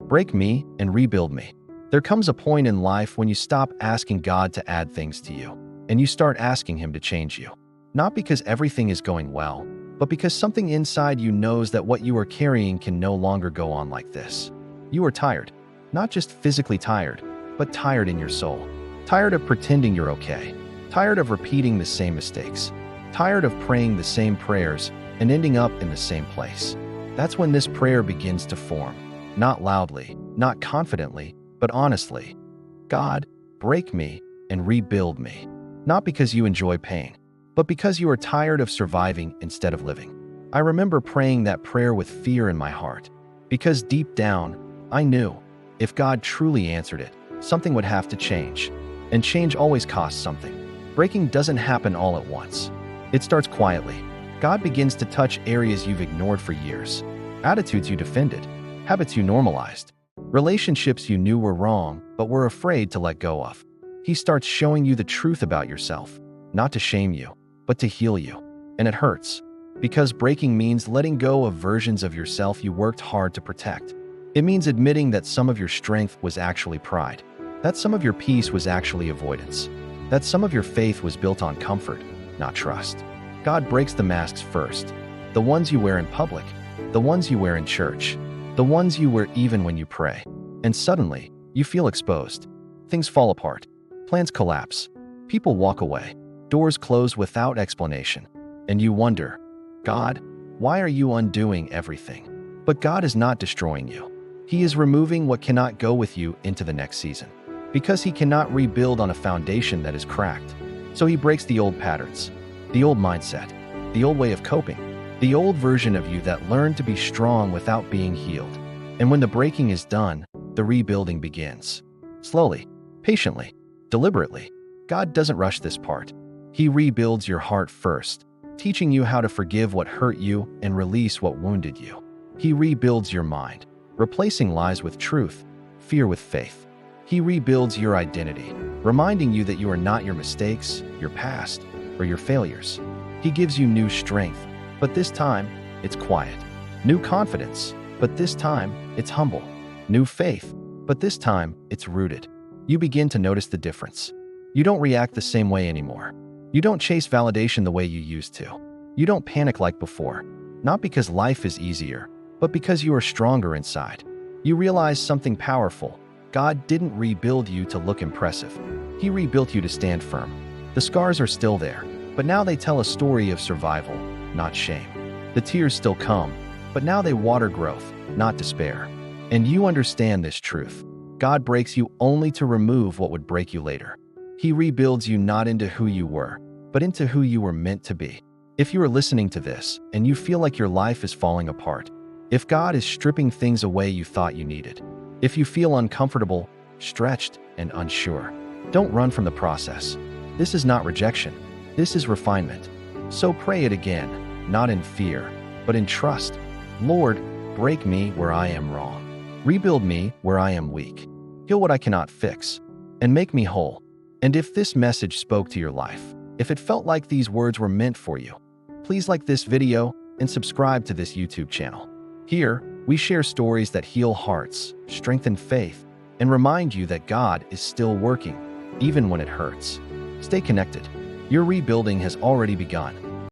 break me, and rebuild me. There comes a point in life when you stop asking God to add things to you, and you start asking Him to change you. Not because everything is going well, but because something inside you knows that what you are carrying can no longer go on like this. You are tired. Not just physically tired, but tired in your soul. Tired of pretending you're okay. Tired of repeating the same mistakes. Tired of praying the same prayers and ending up in the same place. That's when this prayer begins to form. Not loudly, not confidently, but honestly. God, break me and rebuild me. Not because you enjoy pain, but because you are tired of surviving instead of living. I remember praying that prayer with fear in my heart, because deep down, I knew if God truly answered it, something would have to change. And change always costs something. Breaking doesn't happen all at once. It starts quietly. God begins to touch areas you've ignored for years, attitudes you defended, habits you normalized, relationships you knew were wrong but were afraid to let go of. He starts showing you the truth about yourself, not to shame you, but to heal you. And it hurts, because breaking means letting go of versions of yourself you worked hard to protect. It means admitting that some of your strength was actually pride, that some of your peace was actually avoidance, that some of your faith was built on comfort, not trust. God breaks the masks first, the ones you wear in public, the ones you wear in church, the ones you wear even when you pray. And suddenly, you feel exposed. Things fall apart. Plans collapse. People walk away. Doors close without explanation. And you wonder, God, why are you undoing everything? But God is not destroying you. He is removing what cannot go with you into the next season, because He cannot rebuild on a foundation that is cracked. So He breaks the old patterns, the old mindset, the old way of coping, the old version of you that learned to be strong without being healed. And when the breaking is done, the rebuilding begins. Slowly, patiently, deliberately. God doesn't rush this part. He rebuilds your heart first, teaching you how to forgive what hurt you and release what wounded you. He rebuilds your mind, replacing lies with truth, fear with faith. He rebuilds your identity, reminding you that you are not your mistakes, your past, or your failures. He gives you new strength, but this time, it's quiet. New confidence, but this time, it's humble. New faith, but this time, it's rooted. You begin to notice the difference. You don't react the same way anymore. You don't chase validation the way you used to. You don't panic like before, not because life is easier, but because you are stronger inside. You realize something powerful. God didn't rebuild you to look impressive. He rebuilt you to stand firm. The scars are still there, but now they tell a story of survival, not shame. The tears still come, but now they water growth, not despair. And you understand this truth. God breaks you only to remove what would break you later. He rebuilds you not into who you were, but into who you were meant to be. If you are listening to this and you feel like your life is falling apart, if God is stripping things away you thought you needed, if you feel uncomfortable, stretched, and unsure, don't run from the process. This is not rejection. This is refinement. So pray it again, not in fear, but in trust. Lord, break me where I am wrong. Rebuild me where I am weak. Heal what I cannot fix, and make me whole. And if this message spoke to your life, if it felt like these words were meant for you, please like this video and subscribe to this YouTube channel. Here, we share stories that heal hearts, strengthen faith, and remind you that God is still working, even when it hurts. Stay connected. Your rebuilding has already begun.